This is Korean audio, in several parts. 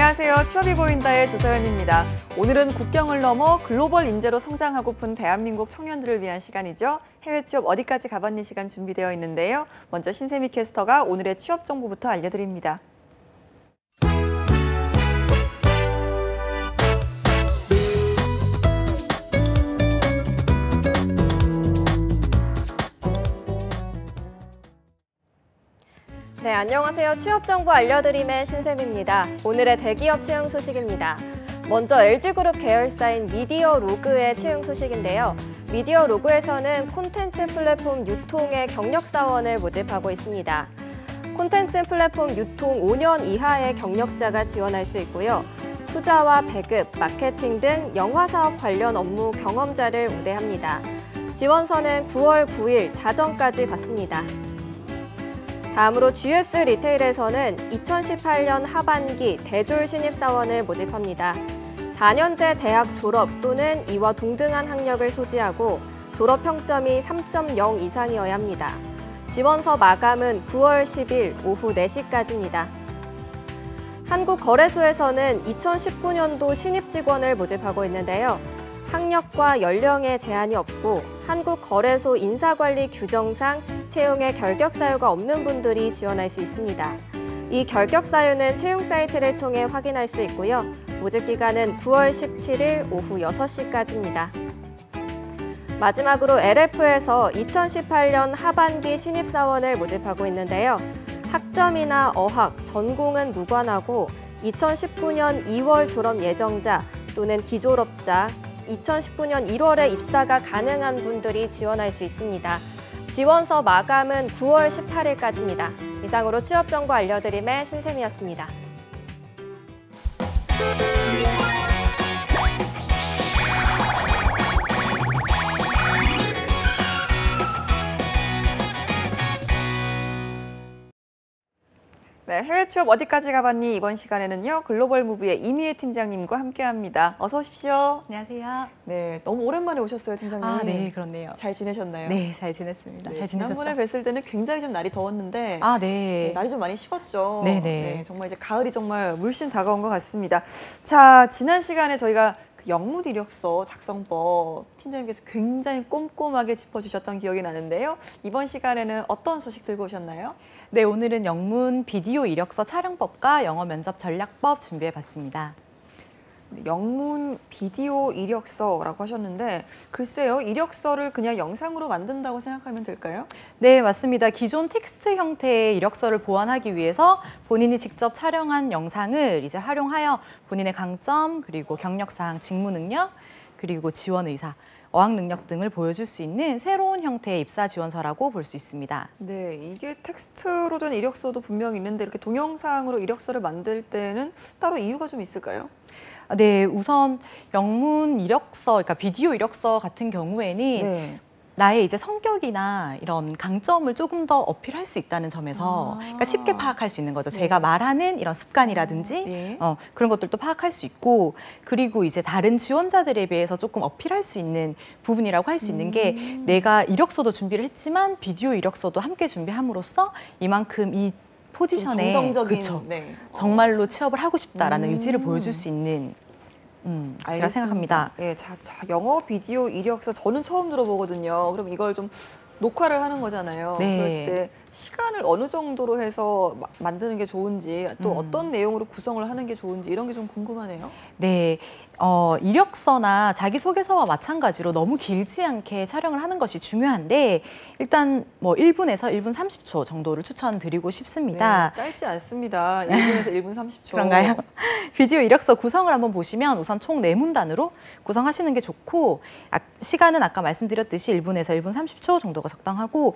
안녕하세요. 취업이 보인다의 조서연입니다. 오늘은 국경을 넘어 글로벌 인재로 성장하고픈 대한민국 청년들을 위한 시간이죠. 해외 취업 어디까지 가봤니 시간 준비되어 있는데요. 먼저 신세미 캐스터가 오늘의 취업 정보부터 알려드립니다. 네, 안녕하세요. 취업 정보 알려드림의 신샘입니다. 오늘의 대기업 채용 소식입니다. 먼저 LG그룹 계열사인 미디어로그의 채용 소식인데요. 미디어로그에서는 콘텐츠 플랫폼 유통의 경력사원을 모집하고 있습니다. 콘텐츠 플랫폼 유통 5년 이하의 경력자가 지원할 수 있고요. 투자와 배급, 마케팅 등 영화사업 관련 업무 경험자를 우대합니다. 지원서는 9월 9일 자정까지 받습니다. 다음으로 GS 리테일에서는 2018년 하반기 대졸 신입사원을 모집합니다. 4년제 대학 졸업 또는 이와 동등한 학력을 소지하고 졸업 평점이 3.0 이상이어야 합니다. 지원서 마감은 9월 10일 오후 4시까지입니다. 한국거래소에서는 2019년도 신입 직원을 모집하고 있는데요. 학력과 연령에 제한이 없고 한국거래소 인사관리 규정상 채용에 결격 사유가 없는 분들이 지원할 수 있습니다. 이 결격 사유는 채용 사이트를 통해 확인할 수 있고요. 모집 기간은 9월 17일 오후 6시까지입니다. 마지막으로 LF에서 2018년 하반기 신입사원을 모집하고 있는데요. 학점이나 어학, 전공은 무관하고 2019년 2월 졸업 예정자 또는 기졸업자, 2019년 1월에 입사가 가능한 분들이 지원할 수 있습니다. 지원서 마감은 9월 18일까지입니다. 이상으로 취업 정보 알려드림의 신샘이었습니다. 네, 해외 취업 어디까지 가봤니? 이번 시간에는요. 글로벌 무브의 이미애 팀장님과 함께합니다. 어서 오십시오. 안녕하세요. 네, 너무 오랜만에 오셨어요, 팀장님. 아, 네, 그렇네요. 잘 지내셨나요? 네, 잘 지냈습니다. 네, 잘 지내셨어요? 지난번에 뵀을 때는 굉장히 좀 날이 더웠는데 아, 네. 날이 좀 많이 식었죠. 네네. 네, 정말 이제 가을이 정말 물씬 다가온 것 같습니다. 자, 지난 시간에 저희가 영문 이력서 작성법 팀장님께서 굉장히 꼼꼼하게 짚어주셨던 기억이 나는데요. 이번 시간에는 어떤 소식 들고 오셨나요? 네, 오늘은 영문 비디오 이력서 촬영법과 영어 면접 전략법 준비해봤습니다. 영문 비디오 이력서라고 하셨는데 글쎄요, 이력서를 그냥 영상으로 만든다고 생각하면 될까요? 네, 맞습니다. 기존 텍스트 형태의 이력서를 보완하기 위해서 본인이 직접 촬영한 영상을 이제 활용하여 본인의 강점, 그리고 경력사항, 직무 능력, 그리고 지원 의사, 어학 능력 등을 보여줄 수 있는 새로운 형태의 입사 지원서라고 볼 수 있습니다. 네, 이게 텍스트로 된 이력서도 분명히 있는데 이렇게 동영상으로 이력서를 만들 때는 따로 이유가 좀 있을까요? 네, 우선 영문 이력서, 그러니까 비디오 이력서 같은 경우에는 네. 나의 이제 성격이나 이런 강점을 조금 더 어필할 수 있다는 점에서 그러니까 쉽게 파악할 수 있는 거죠. 네. 제가 말하는 이런 습관이라든지 네. 그런 것들도 파악할 수 있고, 그리고 이제 다른 지원자들에 비해서 조금 어필할 수 있는 부분이라고 할 수 있는 게 내가 이력서도 준비를 했지만 비디오 이력서도 함께 준비함으로써 이만큼 이 포지션에 정성적인, 그쵸, 네. 정말로 취업을 하고 싶다라는 의지를 보여줄 수 있는 제가 생각합니다. 예, 자, 영어 비디오 이력서 저는 처음 들어보거든요. 그럼 이걸 좀 녹화를 하는 거잖아요. 네. 그럴 때 시간을 어느 정도로 해서 만드는 게 좋은지, 또 어떤 내용으로 구성을 하는 게 좋은지 이런 게 좀 궁금하네요. 네, 이력서나 자기소개서와 마찬가지로 너무 길지 않게 촬영을 하는 것이 중요한데 일단 뭐 1분에서 1분 30초 정도를 추천드리고 싶습니다. 네, 짧지 않습니다. 1분에서 1분 30초. 그런가요? 비디오 이력서 구성을 한번 보시면 우선 총 4문단으로 구성하시는 게 좋고, 시간은 아까 말씀드렸듯이 1분에서 1분 30초 정도가 적당하고,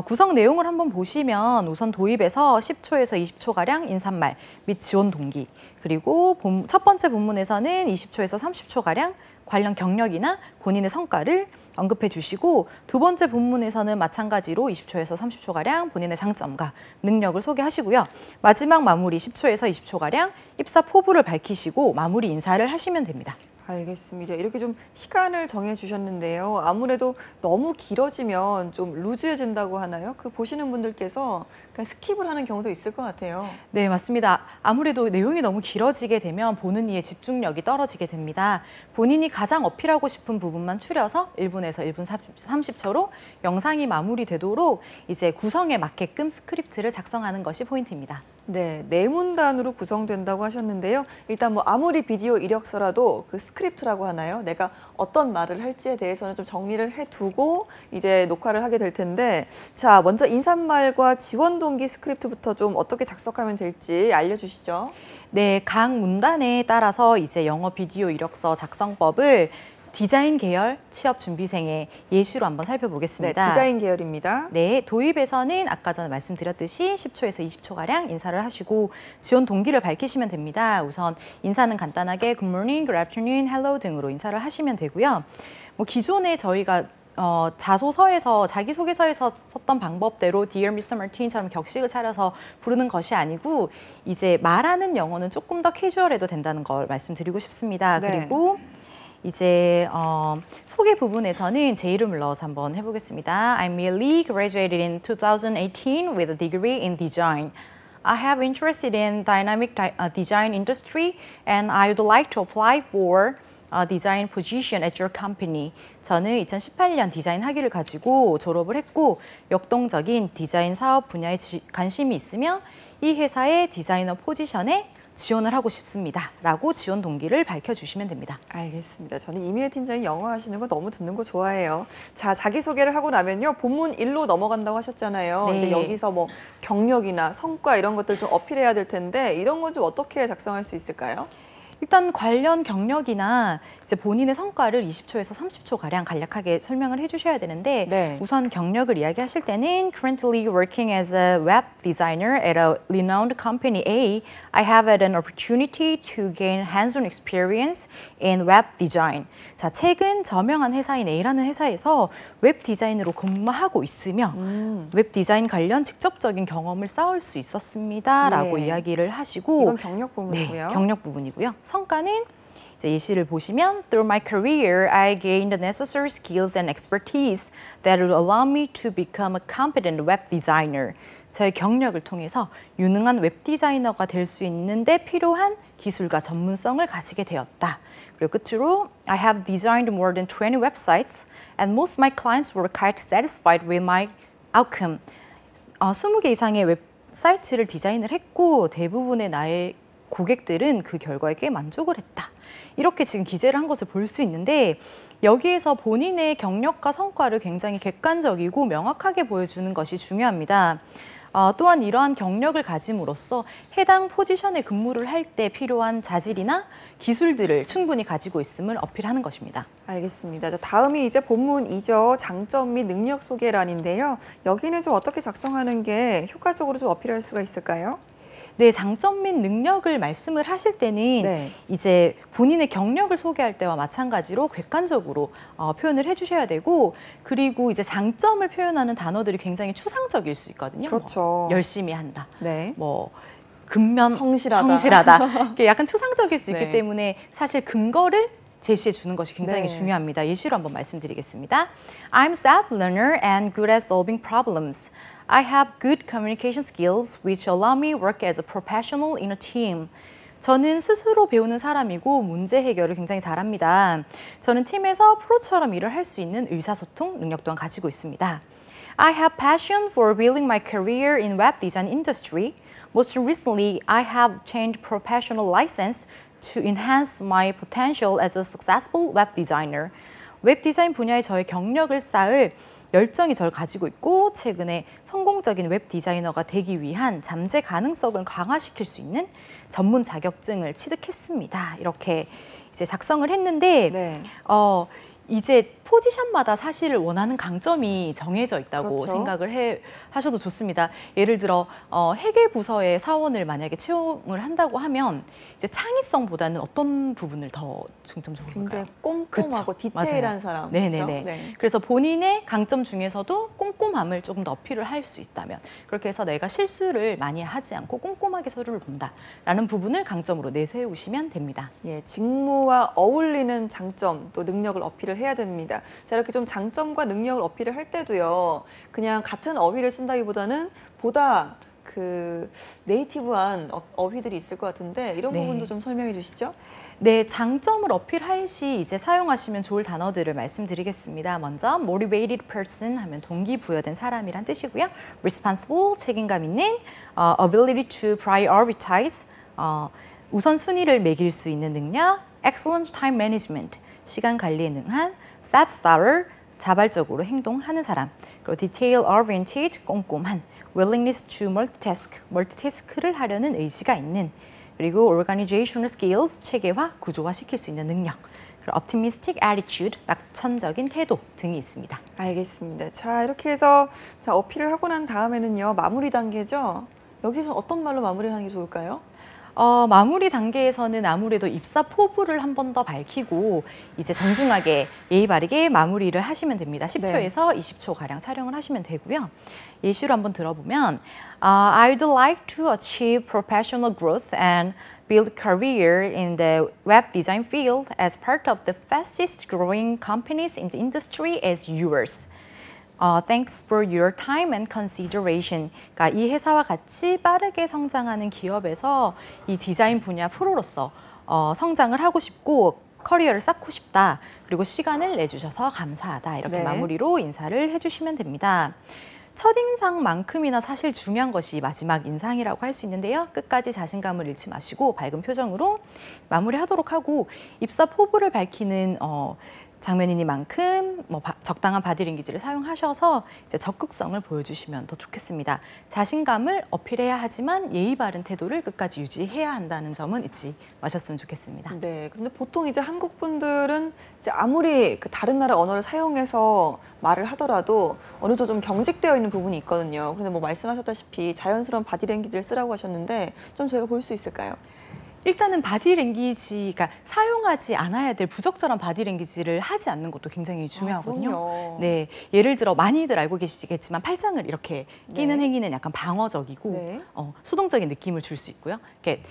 구성 내용을 한번 보시면 우선 도입에서 10초에서 20초가량 인사말 및 지원 동기, 그리고 첫 번째 본문에서는 20초에서 30초가량 관련 경력이나 본인의 성과를 언급해 주시고, 두 번째 본문에서는 마찬가지로 20초에서 30초가량 본인의 장점과 능력을 소개하시고요. 마지막 마무리 10초에서 20초가량 입사 포부를 밝히시고 마무리 인사를 하시면 됩니다. 알겠습니다. 이렇게 좀 시간을 정해 주셨는데요. 아무래도 너무 길어지면 좀 루즈해진다고 하나요? 그 보시는 분들께서 그냥 스킵을 하는 경우도 있을 것 같아요. 네, 맞습니다. 아무래도 내용이 너무 길어지게 되면 보는 이의 집중력이 떨어지게 됩니다. 본인이 가장 어필하고 싶은 부분만 추려서 1분에서 1분 30초로 영상이 마무리되도록 이제 구성에 맞게끔 스크립트를 작성하는 것이 포인트입니다. 네, 네문단으로 구성된다고 하셨는데요. 일단 뭐 아무리 비디오 이력서라도 그 스크립트라고 하나요? 내가 어떤 말을 할지에 대해서는 좀 정리를 해두고 이제 녹화를 하게 될 텐데, 자, 먼저 인사말과 지원 동기 스크립트부터 좀 어떻게 작성하면 될지 알려주시죠. 네, 각 문단에 따라서 이제 영어 비디오 이력서 작성법을 디자인 계열 취업 준비생의 예시로 한번 살펴보겠습니다. 네, 디자인 계열입니다. 네, 도입에서는 아까 전에 말씀드렸듯이 10초에서 20초가량 인사를 하시고 지원 동기를 밝히시면 됩니다. 우선 인사는 간단하게 Good morning, Good afternoon, Hello 등으로 인사를 하시면 되고요. 뭐 기존에 저희가 자소서에서 자기소개서에서 썼던 방법대로 Dear Mr. Martin처럼 격식을 차려서 부르는 것이 아니고 이제 말하는 영어는 조금 더 캐주얼해도 된다는 걸 말씀드리고 싶습니다. 네. 그리고 이제 소개 부분에서는 제 이름을 넣어서 한번 해보겠습니다. I'm Millie, graduated in 2018 with a degree in design. I have interested in dynamic design industry and I would like to apply for a design position at your company. 저는 2018년 디자인 학위를 가지고 졸업을 했고 역동적인 디자인 사업 분야에 관심이 있으며 이 회사의 디자이너 포지션에 지원을 하고 싶습니다. 라고 지원 동기를 밝혀주시면 됩니다. 알겠습니다. 저는 이미애 팀장이 영어 하시는 거 너무 듣는 거 좋아해요. 자, 자기소개를 하고 나면요. 본문 1로 넘어간다고 하셨잖아요. 네. 이제 여기서 뭐 경력이나 성과 이런 것들 좀 어필해야 될 텐데 이런 건 좀 어떻게 작성할 수 있을까요? 일단 관련 경력이나 이제 본인의 성과를 20초에서 30초 가량 간략하게 설명을 해주셔야 되는데 네. 우선 경력을 이야기하실 때는 currently working as a web designer at a renowned company A, I have had an opportunity to gain hands-on experience in web design. 자, 최근 저명한 회사인 A라는 회사에서 웹 디자인으로 근무하고 있으며 웹 디자인 관련 직접적인 경험을 쌓을 수 있었습니다라고 네. 이야기를 하시고 이건 경력 부분이고요. 네, 경력 부분이고요. 성과는 이제 예시를 보시면 Through my career, I gained the necessary skills and expertise that will allow me to become a competent web designer. 저의 경력을 통해서 유능한 웹 디자이너가 될 수 있는데 필요한 기술과 전문성을 가지게 되었다. 그리고 끝으로 I have designed more than 20 websites and most of my clients were quite satisfied with my outcome. 20개 이상의 웹사이트를 디자인을 했고 대부분의 나의 고객들은 그 결과에 꽤 만족을 했다. 이렇게 지금 기재를 한 것을 볼 수 있는데 여기에서 본인의 경력과 성과를 굉장히 객관적이고 명확하게 보여주는 것이 중요합니다. 또한 이러한 경력을 가짐으로써 해당 포지션에 근무를 할 때 필요한 자질이나 기술들을 충분히 가지고 있음을 어필하는 것입니다. 알겠습니다. 자, 다음이 이제 본문 2죠. 장점 및 능력 소개란인데요. 여기는 좀 어떻게 작성하는 게 효과적으로 좀 어필할 수가 있을까요? 네, 장점 및 능력을 말씀을 하실 때는 네. 이제 본인의 경력을 소개할 때와 마찬가지로 객관적으로 표현을 해주셔야 되고 그리고 이제 장점을 표현하는 단어들이 굉장히 추상적일 수 있거든요. 그렇죠. 뭐, 열심히 한다. 네. 뭐 근면 성실하다. 이게 약간 추상적일 수 있기 네. 때문에 사실 근거를 제시해 주는 것이 굉장히 네. 중요합니다. 예시로 한번 말씀드리겠습니다. I'm sad learner and good at solving problems. I have good communication skills which allow me work as a professional in a team. 저는 스스로 배우는 사람이고 문제 해결을 굉장히 잘합니다. 저는 팀에서 프로처럼 일을 할 수 있는 의사소통 능력 또한 가지고 있습니다. I have passion for building my career in web design industry. Most recently, I have obtained professional license to enhance my potential as a successful web designer. 웹 디자인 분야에 저의 경력을 쌓을 열정이 저를 가지고 있고 최근에 성공적인 웹 디자이너가 되기 위한 잠재 가능성을 강화시킬 수 있는 전문 자격증을 취득했습니다. 이렇게 이제 작성을 했는데 네. 이제 포지션마다 사실 원하는 강점이 정해져 있다고 그렇죠. 생각을 하셔도 좋습니다. 예를 들어 회계 부서의 사원을 만약에 채용을 한다고 하면 이제 창의성보다는 어떤 부분을 더 중점적으로 굉장히 볼까요? 꼼꼼하고 그쵸, 디테일한 맞아요. 사람. 네네네. 그렇죠? 네. 그래서 본인의 강점 중에서도 꼼꼼함을 조금 더 어필을 할 수 있다면 그렇게 해서 내가 실수를 많이 하지 않고 꼼꼼하게 서류를 본다라는 부분을 강점으로 내세우시면 됩니다. 예, 직무와 어울리는 장점 또 능력을 어필을 해야 됩니다. 자, 이렇게 좀 장점과 능력을 어필을 할 때도요. 그냥 같은 어휘를 쓴다기보다는 보다 그 네이티브한 어휘들이 있을 것 같은데 이런 네. 부분도 좀 설명해 주시죠. 네, 장점을 어필할 시 이제 사용하시면 좋을 단어들을 말씀드리겠습니다. 먼저 motivated person 하면 동기부여된 사람이란 뜻이고요. responsible 책임감 있는, ability to prioritize 우선순위를 매길 수 있는 능력, excellent time management 시간 관리에 능한, self-starter 자발적으로 행동하는 사람, 그리고 detail oriented 꼼꼼한, willingness to multitask 멀티태스크를 하려는 의지가 있는, 그리고 organizational skills 체계화, 구조화 시킬 수 있는 능력, 그리고 optimistic attitude 낙천적인 태도 등이 있습니다. 알겠습니다. 자, 이렇게 해서 자, 어필을 하고 난 다음에는요. 마무리 단계죠. 여기서 어떤 말로 마무리를 하는 게 좋을까요? 마무리 단계에서는 아무래도 입사 포부를 한 번 더 밝히고 이제 정중하게 예의 바르게 마무리를 하시면 됩니다. 10초에서 20초 가량 촬영을 하시면 되고요. 예시로 한번 들어보면 I'd like to achieve professional growth and build career in the web design field as part of the fastest growing companies in the industry as yours. Thanks for your time and consideration. 그러니까 이 회사와 같이 빠르게 성장하는 기업에서 이 디자인 분야 프로로서 성장을 하고 싶고 커리어를 쌓고 싶다. 그리고 시간을 내주셔서 감사하다. 이렇게 네. 마무리로 인사를 해주시면 됩니다. 첫인상만큼이나 사실 중요한 것이 마지막 인상이라고 할 수 있는데요. 끝까지 자신감을 잃지 마시고 밝은 표정으로 마무리하도록 하고 입사 포부를 밝히는 장면이니만큼 적당한 바디랭귀지를 사용하셔서 이제 적극성을 보여주시면 더 좋겠습니다. 자신감을 어필해야 하지만 예의 바른 태도를 끝까지 유지해야 한다는 점은 잊지 마셨으면 좋겠습니다. 네. 그런데 보통 이제 한국 분들은 이제 아무리 그 다른 나라 언어를 사용해서 말을 하더라도 어느 정도 좀 경직되어 있는 부분이 있거든요. 그런데 뭐 말씀하셨다시피 자연스러운 바디랭귀지를 쓰라고 하셨는데 좀 저희가 볼 수 있을까요? 일단은 바디랭귀지가 사용하지 않아야 될 부적절한 바디랭귀지를 하지 않는 것도 굉장히 중요하거든요. 그럼요. 네, 예를 들어 많이들 알고 계시겠지만 팔짱을 이렇게 끼는 네. 행위는 약간 방어적이고 네. 수동적인 느낌을 줄 수 있고요. 이렇게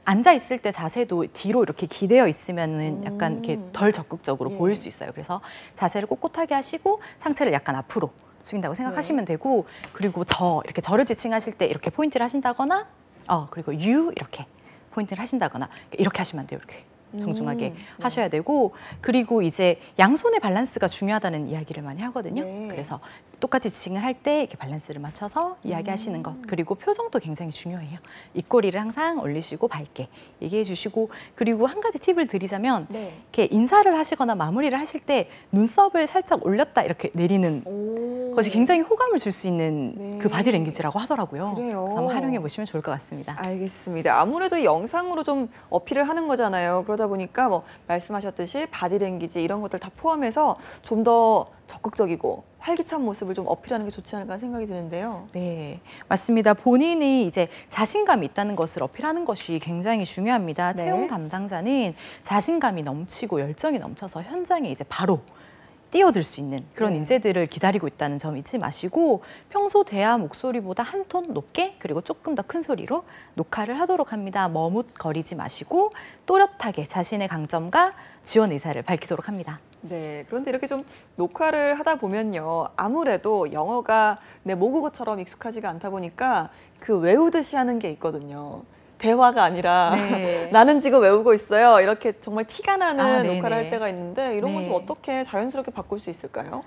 앉아 있을 때 자세도 뒤로 이렇게 기대어 있으면은 약간 이렇게 덜 적극적으로 예. 보일 수 있어요. 그래서 자세를 꼿꼿하게 하시고 상체를 약간 앞으로 숙인다고 생각하시면 되고, 그리고 이렇게 저를 지칭하실 때 이렇게 포인트를 하신다거나, 그리고 you 이렇게 포인트를 하신다거나 이렇게 하시면 안 돼요. 이렇게 정중하게 하셔야 되고, 그리고 이제 양손의 밸런스가 중요하다는 이야기를 많이 하거든요. 네. 그래서 똑같이 지칭을 할 때 이렇게 밸런스를 맞춰서 이야기하시는 것, 그리고 표정도 굉장히 중요해요. 입꼬리를 항상 올리시고 밝게 얘기해 주시고, 그리고 한 가지 팁을 드리자면 네. 이렇게 인사를 하시거나 마무리를 하실 때 눈썹을 살짝 올렸다 이렇게 내리는 오. 것이 굉장히 호감을 줄 수 있는 네. 그 바디랭귀지라고 하더라고요. 그래요. 그래서 한번 활용해 보시면 좋을 것 같습니다. 알겠습니다. 아무래도 영상으로 좀 어필을 하는 거잖아요. 그러다 보니까 뭐 말씀하셨듯이 바디랭귀지 이런 것들 다 포함해서 좀 더 적극적이고 활기찬 모습을 좀 어필하는 게 좋지 않을까 생각이 드는데요. 네, 맞습니다. 본인이 이제 자신감이 있다는 것을 어필하는 것이 굉장히 중요합니다. 네. 채용 담당자는 자신감이 넘치고 열정이 넘쳐서 현장에 이제 바로 뛰어들 수 있는 그런 네. 인재들을 기다리고 있다는 점 잊지 마시고, 평소 대화 목소리보다 한 톤 높게 그리고 조금 더 큰 소리로 녹화를 하도록 합니다. 머뭇거리지 마시고 또렷하게 자신의 강점과 지원 의사를 밝히도록 합니다. 네, 그런데 이렇게 좀 녹화를 하다 보면요. 아무래도 영어가 내 모국어처럼 익숙하지가 않다 보니까 그 외우듯이 하는 게 있거든요. 대화가 아니라 네. 나는 지금 외우고 있어요. 이렇게 정말 티가 나는 네네. 녹화를 할 때가 있는데 이런 건 좀 네. 어떻게 자연스럽게 바꿀 수 있을까요?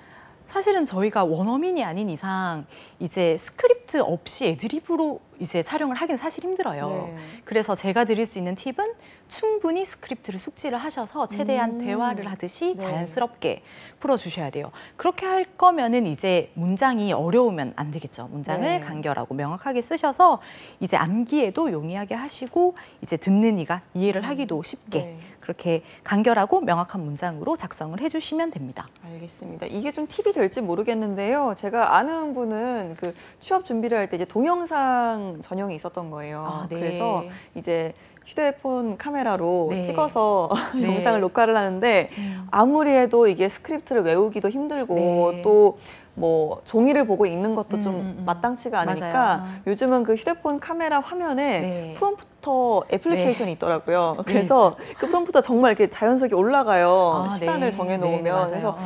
사실은 저희가 원어민이 아닌 이상 이제 스크립트 없이 애드리브로 이제 촬영을 하기는 사실 힘들어요. 네. 그래서 제가 드릴 수 있는 팁은 충분히 스크립트를 숙지를 하셔서 최대한 대화를 하듯이 네. 자연스럽게 풀어주셔야 돼요. 그렇게 할 거면은 이제 문장이 어려우면 안 되겠죠. 문장을 네. 간결하고 명확하게 쓰셔서 이제 암기에도 용이하게 하시고 이제 듣는 이가 이해를 하기도 쉽게 네. 그렇게 간결하고 명확한 문장으로 작성을 해주시면 됩니다. 알겠습니다. 이게 좀 팁이 될지 모르겠는데요. 제가 아는 분은 그 취업 준비를 할 때 이제 동영상 전형이 있었던 거예요. 아, 네. 그래서 이제 휴대폰 카메라로 네. 찍어서 네. 영상을 녹화를 하는데 아무리 해도 이게 스크립트를 외우기도 힘들고 네. 또 뭐 종이를 보고 읽는 것도 좀 마땅치가 않으니까 맞아요. 요즘은 그 휴대폰 카메라 화면에 네. 프롬프터 애플리케이션이 있더라고요. 그래서 그 프롬프터 정말 이렇게 자연스럽게 올라가요. 아, 시간을 네. 정해놓으면. 네, 맞아요. 그래서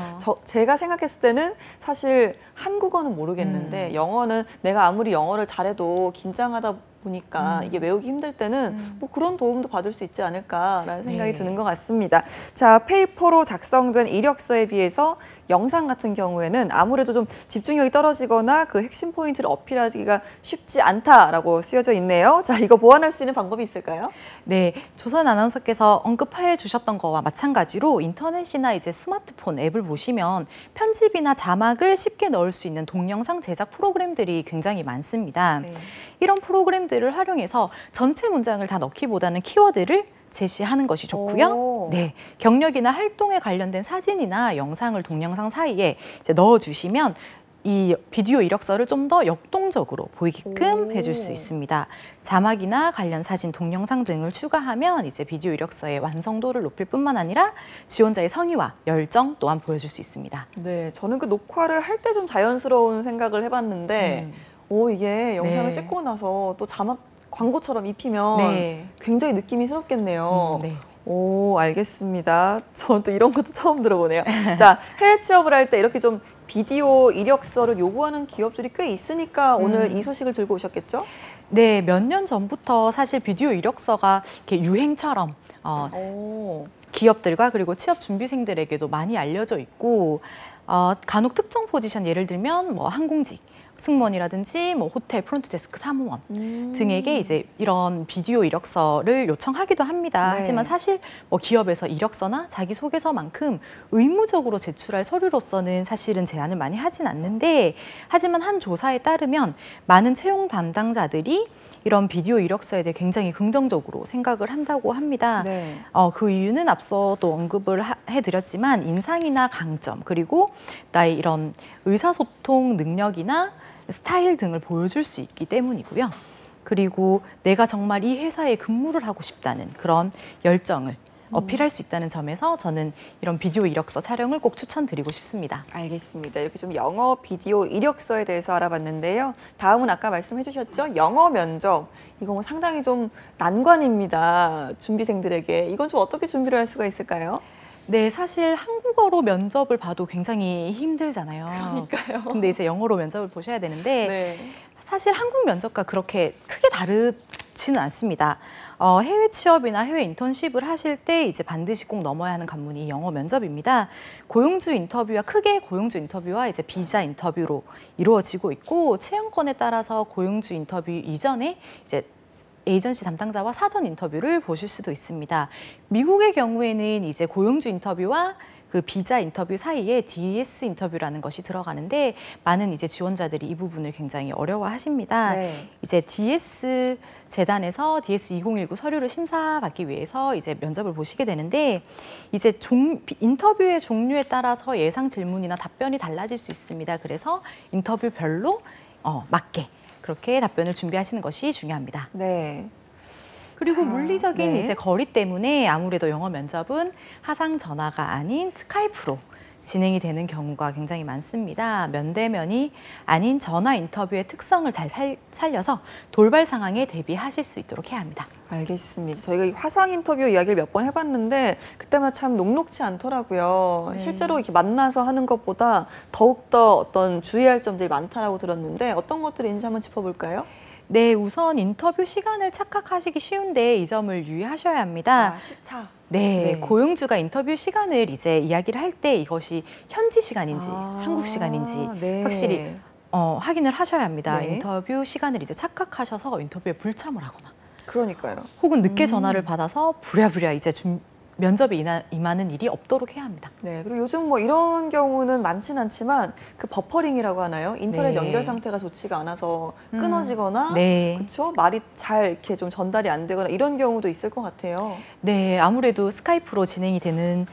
제가 생각했을 때는 사실 한국어는 모르겠는데 영어는 내가 아무리 영어를 잘해도 긴장하다 보니까 이게 외우기 힘들 때는 뭐 그런 도움도 받을 수 있지 않을까라는 생각이 네. 드는 것 같습니다. 자, 페이퍼로 작성된 이력서에 비해서 영상 같은 경우에는 아무래도 좀 집중력이 떨어지거나 그 핵심 포인트를 어필하기가 쉽지 않다라고 쓰여져 있네요. 자, 이거 보완할 수 있는 방법이 있을까요? 네, 조선 아나운서께서 언급해 주셨던 거와 마찬가지로 인터넷이나 이제 스마트폰 앱을 보시면 편집이나 자막을 쉽게 넣을 수 있는 동영상 제작 프로그램들이 굉장히 많습니다. 네. 이런 프로그램들을 활용해서 전체 문장을 다 넣기보다는 키워드를 제시하는 것이 좋고요. 오. 네, 경력이나 활동에 관련된 사진이나 영상을 동영상 사이에 이제 넣어주시면 이 비디오 이력서를 좀 더 역동적으로 보이게끔 오. 해줄 수 있습니다. 자막이나 관련 사진, 동영상 등을 추가하면 이제 비디오 이력서의 완성도를 높일 뿐만 아니라 지원자의 성의와 열정 또한 보여줄 수 있습니다. 네, 저는 그 녹화를 할 때 좀 자연스러운 생각을 해봤는데 오, 이게 영상을 네. 찍고 나서 또 자막 광고처럼 입히면 네. 굉장히 느낌이 새롭겠네요. 네. 오, 알겠습니다. 전 또 이런 것도 처음 들어보네요. 자, 해외 취업을 할 때 이렇게 좀 비디오 이력서를 요구하는 기업들이 꽤 있으니까 오늘 이 소식을 들고 오셨겠죠? 네, 몇 년 전부터 사실 비디오 이력서가 이렇게 유행처럼 오, 기업들과 그리고 취업 준비생들에게도 많이 알려져 있고 간혹 특정 포지션 예를 들면 뭐 항공직, 승무원이라든지 뭐 호텔 프론트데스크 사무원 등에게 이제 이런 비디오 이력서를 요청하기도 합니다. 네. 하지만 사실 뭐 기업에서 이력서나 자기소개서만큼 의무적으로 제출할 서류로서는 사실은 제안을 많이 하진 않는데 하지만 한 조사에 따르면 많은 채용 담당자들이 이런 비디오 이력서에 대해 굉장히 긍정적으로 생각을 한다고 합니다. 네. 그 이유는 앞서도 언급을 해드렸지만 인상이나 강점 그리고 나의 이런 의사소통 능력이나 스타일 등을 보여줄 수 있기 때문이고요. 그리고 내가 정말 이 회사에 근무를 하고 싶다는 그런 열정을 어필할 수 있다는 점에서 저는 이런 비디오 이력서 촬영을 꼭 추천드리고 싶습니다. 알겠습니다. 이렇게 좀 영어 비디오 이력서에 대해서 알아봤는데요. 다음은 아까 말씀해 주셨죠? 영어 면접. 이거 뭐 상당히 좀 난관입니다. 준비생들에게. 이건 좀 어떻게 준비를 할 수가 있을까요? 네, 사실 한국어로 면접을 봐도 굉장히 힘들잖아요. 그러니까요. 근데 이제 영어로 면접을 보셔야 되는데 네. 사실 한국 면접과 그렇게 크게 다르지는 않습니다. 해외 취업이나 해외 인턴십을 하실 때 이제 반드시 꼭 넘어야 하는 관문이 영어 면접입니다. 고용주 인터뷰와 크게 고용주 인터뷰와 이제 비자 인터뷰로 이루어지고 있고 채용권에 따라서 고용주 인터뷰 이전에 이제 에이전시 담당자와 사전 인터뷰를 보실 수도 있습니다. 미국의 경우에는 이제 고용주 인터뷰와 그 비자 인터뷰 사이에 DS 인터뷰라는 것이 들어가는데 많은 이제 지원자들이 이 부분을 굉장히 어려워하십니다. 네. 이제 DS 재단에서 DS 2019 서류를 심사받기 위해서 이제 면접을 보시게 되는데 이제 인터뷰의 종류에 따라서 예상 질문이나 답변이 달라질 수 있습니다. 그래서 인터뷰별로 맞게 그렇게 답변을 준비하시는 것이 중요합니다. 네. 그리고 자, 물리적인 네. 이제 거리 때문에 아무래도 영어 면접은 화상 전화가 아닌 스카이프로 진행이 되는 경우가 굉장히 많습니다. 면대면이 아닌 전화 인터뷰의 특성을 잘 살려서 돌발 상황에 대비하실 수 있도록 해야 합니다. 알겠습니다. 저희가 이 화상 인터뷰 이야기를 몇 번 해봤는데 그때마다 참 녹록지 않더라고요. 네. 실제로 이렇게 만나서 하는 것보다 더욱더 어떤 주의할 점들이 많다라고 들었는데 어떤 것들이 있는지 한번 짚어볼까요? 네, 우선 인터뷰 시간을 착각하시기 쉬운데 이 점을 유의하셔야 합니다. 시차. 네, 네. 고용주가 인터뷰 시간을 이제 이야기를 할 때 이것이 현지 시간인지 한국 시간인지 네. 확실히 확인을 하셔야 합니다. 네. 인터뷰 시간을 이제 착각하셔서 인터뷰에 불참을 하거나 그러니까요. 혹은 늦게 전화를 받아서 부랴부랴 이제 면접에 임하는 일이 없도록 해야 합니다. 네, 그리고 요즘 뭐 이런 경우는 많진 않지만 그 버퍼링이라고 하나요? 인터넷 네. 연결 상태가 좋지가 않아서 끊어지거나, 네. 그렇죠? 말이 잘 이렇게 좀 전달이 안 되거나 이런 경우도 있을 것 같아요. 네, 아무래도 스카이프로 진행이 되는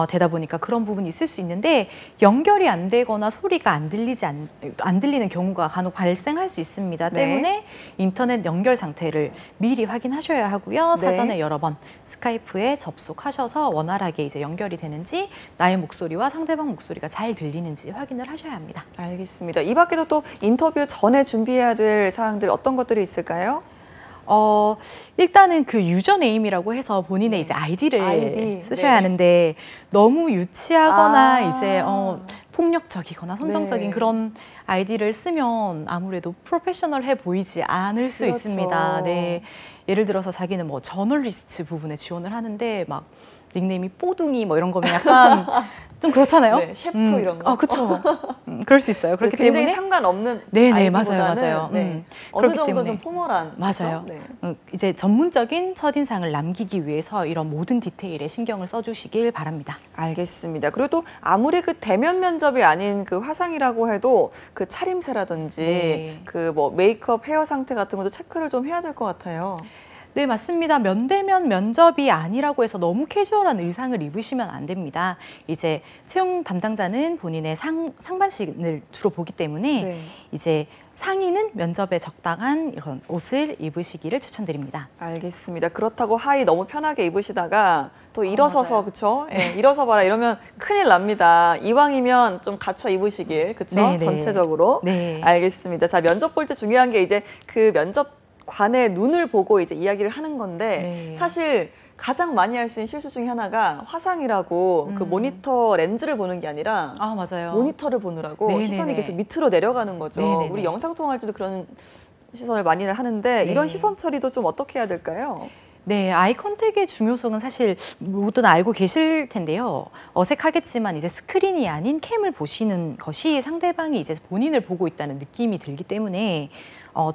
되다 보니까 그런 부분이 있을 수 있는데 연결이 안 되거나 소리가 안 들리는 경우가 간혹 발생할 수 있습니다. 네. 때문에 인터넷 연결 상태를 미리 확인하셔야 하고요. 네. 사전에 여러 번 스카이프에 접속하셔서 원활하게 이제 연결이 되는지 나의 목소리와 상대방 목소리가 잘 들리는지 확인을 하셔야 합니다. 알겠습니다. 이 밖에도 또 인터뷰 전에 준비해야 될 사항들 어떤 것들이 있을까요? 일단은 그 유저네임이라고 해서 본인의 네. 이제 아이디를 아이디. 쓰셔야 네. 하는데 너무 유치하거나 아. 이제 폭력적이거나 선정적인 네. 그런 아이디를 쓰면 아무래도 프로페셔널해 보이지 않을 수 그렇죠. 있습니다. 네. 예를 들어서 자기는 뭐 저널리스트 부분에 지원을 하는데 막 닉네임이 뽀둥이 뭐 이런 거면 약간 좀 그렇잖아요. 네, 셰프 이런 거. 그렇죠. 그럴 수 있어요. 그렇기 굉장히 때문에 상관없는 네네, 아이디보다는 맞아요. 네, 어느 그렇기 정도 때문에. 좀 포멀한. 맞아요. 그렇죠? 네. 이제 전문적인 첫인상을 남기기 위해서 이런 모든 디테일에 신경을 써주시길 바랍니다. 알겠습니다. 그리고 또 아무리 그 대면 면접이 아닌 그 화상이라고 해도 그 차림새라든지 네. 그 뭐 메이크업, 헤어 상태 같은 것도 체크를 좀 해야 될 것 같아요. 네, 맞습니다. 면대면 면접이 아니라고 해서 너무 캐주얼한 의상을 입으시면 안 됩니다. 이제 채용 담당자는 본인의 상반신을 주로 보기 때문에 네. 이제 상의는 면접에 적당한 이런 옷을 입으시기를 추천드립니다. 알겠습니다. 그렇다고 하의 너무 편하게 입으시다가 또 일어서서 맞아요. 그쵸? 네, 일어서 봐라 이러면 큰일 납니다. 이왕이면 좀 갖춰 입으시길 그쵸? 네, 네. 전체적으로. 네. 알겠습니다. 자, 면접 볼 때 중요한 게 이제 그 면접관의 눈을 보고 이제 이야기를 하는 건데 네. 사실 가장 많이 할 수 있는 실수 중에 하나가 화상이라고 그 모니터 렌즈를 보는 게 아니라 아, 맞아요. 모니터를 보느라고 네네네. 시선이 계속 밑으로 내려가는 거죠. 네네네. 우리 영상 통화할 때도 그런 시선을 많이 하는데 네. 이런 시선 처리도 좀 어떻게 해야 될까요? 네, 아이 컨택의 중요성은 사실 모두는 알고 계실 텐데요. 어색하겠지만 이제 스크린이 아닌 캠을 보시는 것이 상대방이 이제 본인을 보고 있다는 느낌이 들기 때문에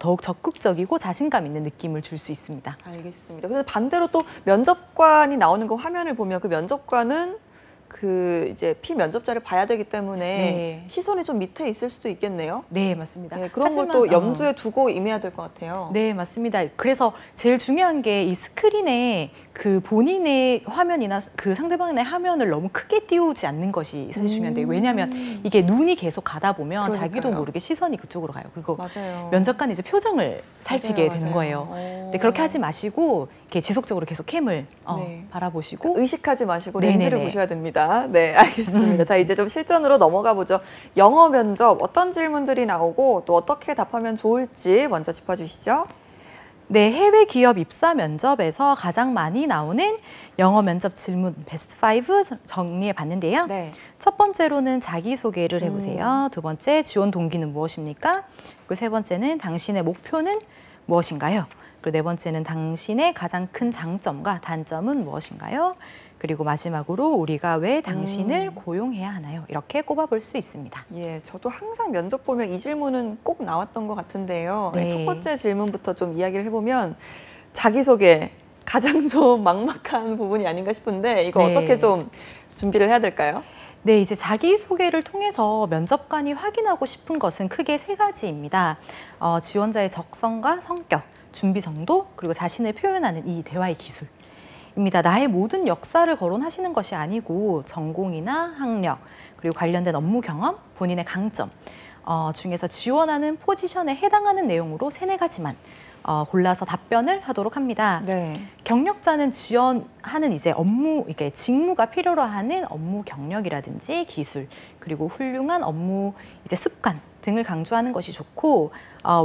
더욱 적극적이고 자신감 있는 느낌을 줄 수 있습니다. 알겠습니다. 근데 반대로 또 면접관이 나오는 그 화면을 보면 그 면접관은 그 이제 피면접자를 봐야 되기 때문에 네. 시선이 좀 밑에 있을 수도 있겠네요. 네, 맞습니다. 네, 그런 걸 하지만, 또 염두에 두고 임해야 될 것 같아요. 네, 맞습니다. 그래서 제일 중요한 게 이 스크린에 그 본인의 화면이나 그 상대방의 화면을 너무 크게 띄우지 않는 것이 사실 중요한데요. 왜냐하면 이게 눈이 계속 가다 보면 그러니까요. 자기도 모르게 시선이 그쪽으로 가요. 그리고 맞아요. 면접관은 이제 표정을 살피게 맞아요, 되는 맞아요. 거예요. 네, 그렇게 하지 마시고 이렇게 지속적으로 계속 캠을 네. 바라보시고 의식하지 마시고 네네네. 렌즈를 보셔야 됩니다. 네, 알겠습니다. 자, 이제 좀 실전으로 넘어가 보죠. 영어 면접 어떤 질문들이 나오고 또 어떻게 답하면 좋을지 먼저 짚어주시죠. 네, 해외 기업 입사 면접에서 가장 많이 나오는 영어 면접 질문 베스트 5 정리해 봤는데요. 네. 첫 번째로는 자기소개를 해보세요. 두 번째, 지원 동기는 무엇입니까? 그리고 세 번째는 당신의 목표는 무엇인가요? 그리고 네 번째는 당신의 가장 큰 장점과 단점은 무엇인가요? 그리고 마지막으로 우리가 왜 당신을 고용해야 하나요? 이렇게 꼽아볼 수 있습니다. 예, 저도 항상 면접 보면 이 질문은 꼭 나왔던 것 같은데요. 네. 첫 번째 질문부터 좀 이야기를 해보면 자기소개 가장 좀 막막한 부분이 아닌가 싶은데 이거 네. 어떻게 좀 준비를 해야 될까요? 네, 이제 자기소개를 통해서 면접관이 확인하고 싶은 것은 크게 세 가지입니다. 지원자의 적성과 성격, 준비 정도, 그리고 자신을 표현하는 이 대화의 기술. 입니다. 나의 모든 역사를 거론하시는 것이 아니고 전공이나 학력, 그리고 관련된 업무 경험, 본인의 강점 중에서 지원하는 포지션에 해당하는 내용으로 세네 가지만 골라서 답변을 하도록 합니다. 네. 경력자는 지원하는 이제 업무, 이게 직무가 필요로 하는 업무 경력이라든지 기술, 그리고 훌륭한 업무 이제 습관 등을 강조하는 것이 좋고,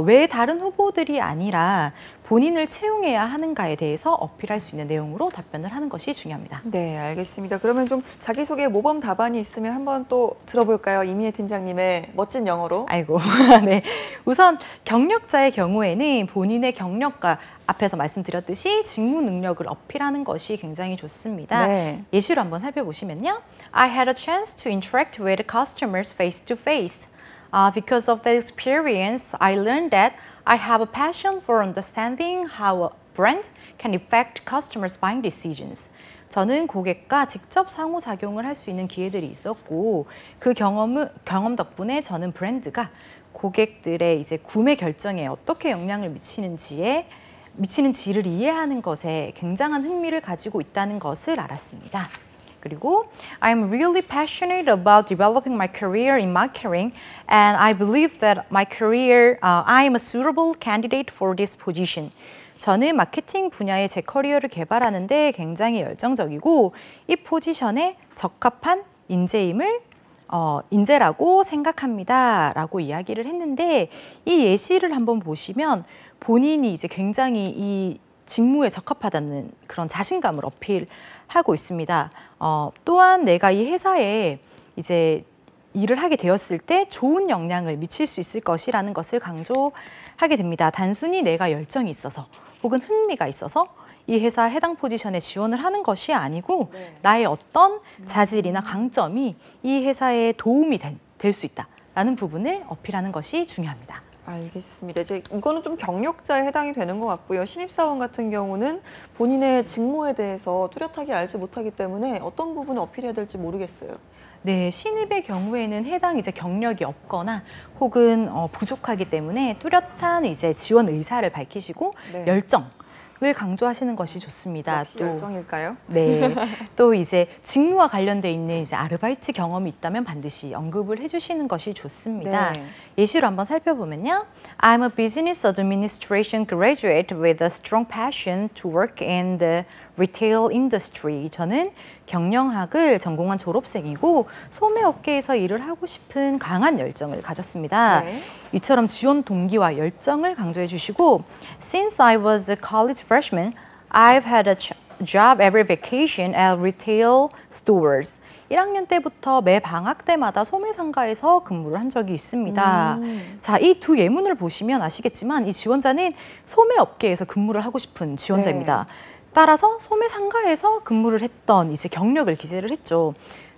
왜 다른 후보들이 아니라 본인을 채용해야 하는가에 대해서 어필할 수 있는 내용으로 답변을 하는 것이 중요합니다. 네, 알겠습니다. 그러면 좀 자기소개 모범 답안이 있으면 한번 또 들어볼까요? 이미혜 팀장님의 멋진 영어로. 아이고, 네. 우선 경력자의 경우에는 본인의 경력과 앞에서 말씀드렸듯이 직무 능력을 어필하는 것이 굉장히 좋습니다. 네. 예시로 한번 살펴보시면요. I had a chance to interact with customers face to face. Because of that experience, I learned that I have a passion for understanding how a brand can affect customers' buying decisions. 저는 고객과 직접 상호작용을 할 수 있는 기회들이 있었고 그 경험 덕분에 저는 브랜드가 고객들의 이제 구매 결정에 어떻게 영향을 미치는지를 이해하는 것에 굉장한 흥미를 가지고 있다는 것을 알았습니다. 그리고 I'm really passionate about developing my career in marketing and I believe that I am a suitable candidate for this position. 저는 마케팅 분야의 제 커리어를 개발하는데 굉장히 열정적이고 이 포지션에 적합한 인재라고 생각합니다. 라고 이야기를 했는데 이 예시를 한번 보시면 본인이 이제 굉장히 이 직무에 적합하다는 그런 자신감을 어필하고 있습니다. 또한 내가 이 회사에 이제 일을 하게 되었을 때 좋은 영향을 미칠 수 있을 것이라는 것을 강조하게 됩니다. 단순히 내가 열정이 있어서 혹은 흥미가 있어서 이 회사 해당 포지션에 지원을 하는 것이 아니고 나의 어떤 자질이나 강점이 이 회사에 도움이 될 수 있다라는 부분을 어필하는 것이 중요합니다. 알겠습니다. 이제 이거는 좀 경력자에 해당이 되는 것 같고요. 신입사원 같은 경우는 본인의 직무에 대해서 뚜렷하게 알지 못하기 때문에 어떤 부분을 어필해야 될지 모르겠어요. 네, 신입의 경우에는 해당 이제 경력이 없거나 혹은 부족하기 때문에 뚜렷한 이제 지원 의사를 밝히시고 네. 열정을 강조하시는 것이 좋습니다. 역시 열정일까요? 네, 또 이제 직무와 관련돼 있는 이제 아르바이트 경험이 있다면 반드시 언급을 해주시는 것이 좋습니다. 네. 예시로 한번 살펴보면요, I'm a business administration graduate with a strong passion to work in the retail industry. 저는 경영학을 전공한 졸업생이고 소매업계에서 일을 하고 싶은 강한 열정을 가졌습니다. 네. 이처럼 지원 동기와 열정을 강조해 주시고 Since I was a college freshman, I've had a job every vacation at retail stores. 1학년 때부터 매 방학 때마다 소매상가에서 근무를 한 적이 있습니다. 자, 이 두 예문을 보시면 아시겠지만 이 지원자는 소매업계에서 근무를 하고 싶은 지원자입니다. 따라서 소매상가에서 근무를 했던 이제 경력을 기재를 했죠.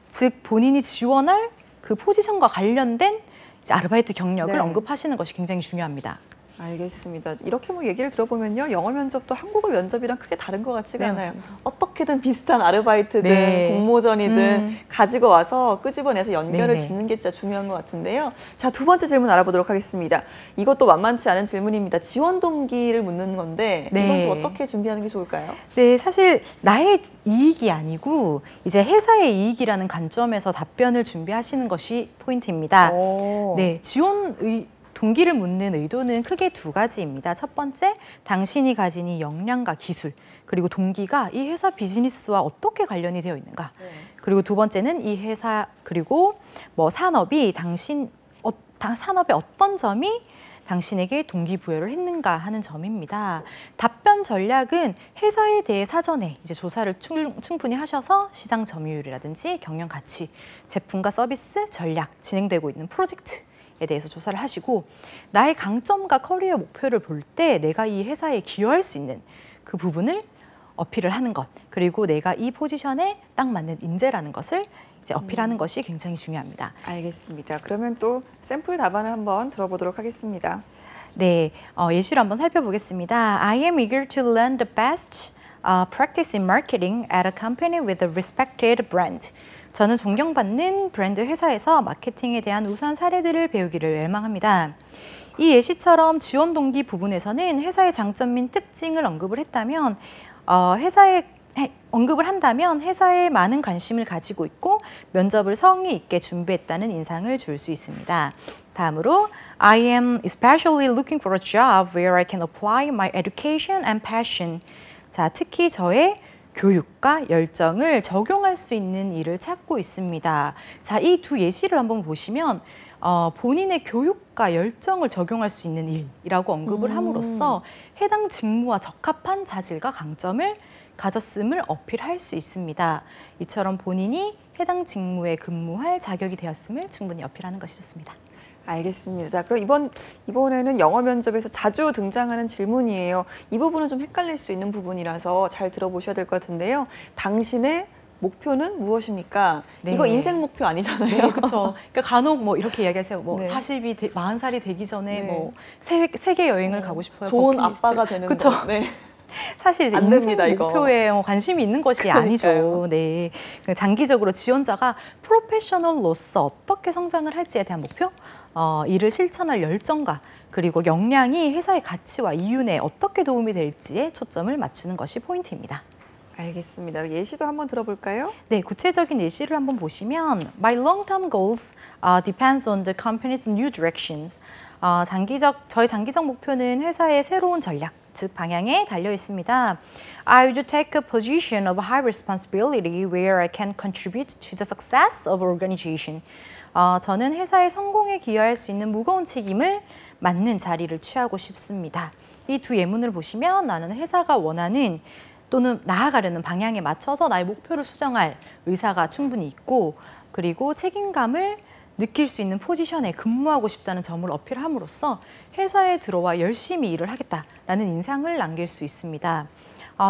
즉 본인이 지원할 그 포지션과 관련된 이제 아르바이트 경력을 네. 언급하시는 것이 굉장히 중요합니다. 알겠습니다. 이렇게 뭐 얘기를 들어보면요, 영어 면접도 한국어 면접이랑 크게 다른 것 같지가 네, 않아요. 맞습니다. 어떻게든 비슷한 아르바이트든 네. 공모전이든 가지고 와서 끄집어내서 연결을 네네. 짓는 게 진짜 중요한 것 같은데요. 자, 두 번째 질문 알아보도록 하겠습니다. 이것도 만만치 않은 질문입니다. 지원 동기를 묻는 건데 네. 이건 좀 어떻게 준비하는 게 좋을까요? 네, 사실 나의 이익이 아니고 이제 회사의 이익이라는 관점에서 답변을 준비하시는 것이 포인트입니다. 네, 동기를 묻는 의도는 크게 두 가지입니다. 첫 번째, 당신이 가진 이 역량과 기술, 그리고 동기가 이 회사 비즈니스와 어떻게 관련이 되어 있는가. 그리고 두 번째는 이 회사 그리고 뭐 산업의 어떤 점이 당신에게 동기부여를 했는가 하는 점입니다. 답변 전략은 회사에 대해 사전에 이제 조사를 충분히 하셔서 시장 점유율이라든지 경영 가치, 제품과 서비스, 전략, 진행되고 있는 프로젝트에 대해서 조사를 하시고 나의 강점과 커리어 목표를 볼 때 내가 이 회사에 기여할 수 있는 그 부분을 어필을 하는 것, 그리고 내가 이 포지션에 딱 맞는 인재라는 것을 이제 어필하는 것이 굉장히 중요합니다. 알겠습니다. 그러면 또 샘플 답안을 한번 들어보도록 하겠습니다. 네, 예시를 한번 살펴보겠습니다. I am eager to learn the best practice in marketing at a company with a respected brand. 저는 존경받는 브랜드 회사에서 마케팅에 대한 우수한 사례들을 배우기를 열망합니다. 이 예시처럼 지원 동기 부분에서는 회사의 장점 및 특징을 언급을 한다면 회사에 많은 관심을 가지고 있고 면접을 성의 있게 준비했다는 인상을 줄 수 있습니다. 다음으로 I am especially looking for a job where I can apply my education and passion. 자, 특히 저의 교육과 열정을 적용할 수 있는 일을 찾고 있습니다. 자, 이 두 예시를 한번 보시면 본인의 교육과 열정을 적용할 수 있는 일이라고 언급을 함으로써 해당 직무와 적합한 자질과 강점을 가졌음을 어필할 수 있습니다. 이처럼 본인이 해당 직무에 근무할 자격이 되었음을 충분히 어필하는 것이 좋습니다. 알겠습니다. 자, 그럼 이번에는 영어 면접에서 자주 등장하는 질문이에요. 이 부분은 좀 헷갈릴 수 있는 부분이라서 잘 들어보셔야 될 것 같은데요. 당신의 목표는 무엇입니까? 네. 이거 인생 목표 아니잖아요. 네, 그렇죠. 그러니까 간혹 뭐 이렇게 이야기하세요. 뭐 네. 40살이 되기 전에 네. 뭐 세계 여행을 가고 싶어요. 좋은 버킷리스트. 아빠가 되는 그쵸? 거. 네. 사실 이제 안 인생 됩니다, 이거. 목표에 관심이 있는 것이 아니죠. 네, 장기적으로 지원자가 프로페셔널로서 어떻게 성장을 할지에 대한 목표, 이를 실천할 열정과 그리고 역량이 회사의 가치와 이윤에 어떻게 도움이 될지에 초점을 맞추는 것이 포인트입니다. 알겠습니다. 예시도 한번 들어볼까요? 네, 구체적인 예시를 한번 보시면 My long-term goals depends on the company's new directions. 저희 장기적 목표는 회사의 새로운 전략, 즉 방향에 달려 있습니다. I would take a position of high responsibility where I can contribute to the success of organization. 저는 회사의 성공에 기여할 수 있는 무거운 책임을 맡는 자리를 취하고 싶습니다. 이 두 예문을 보시면 나는 회사가 원하는 또는 나아가려는 방향에 맞춰서 나의 목표를 수정할 의사가 충분히 있고 그리고 책임감을 느낄 수 있는 포지션에 근무하고 싶다는 점을 어필함으로써 회사에 들어와 열심히 일을 하겠다라는 인상을 남길 수 있습니다.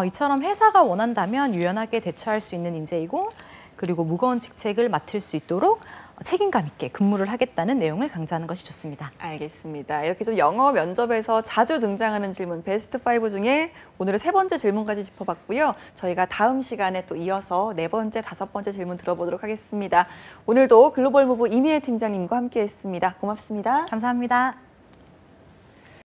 이처럼 회사가 원한다면 유연하게 대처할 수 있는 인재이고 그리고 무거운 직책을 맡을 수 있도록 책임감 있게 근무를 하겠다는 내용을 강조하는 것이 좋습니다. 알겠습니다. 이렇게 좀 영어 면접에서 자주 등장하는 질문 베스트 5 중에 오늘은 3번째 질문까지 짚어봤고요. 저희가 다음 시간에 또 이어서 4번째, 5번째 질문 들어보도록 하겠습니다. 오늘도 글로벌 무브 이미애 팀장님과 함께했습니다. 고맙습니다. 감사합니다.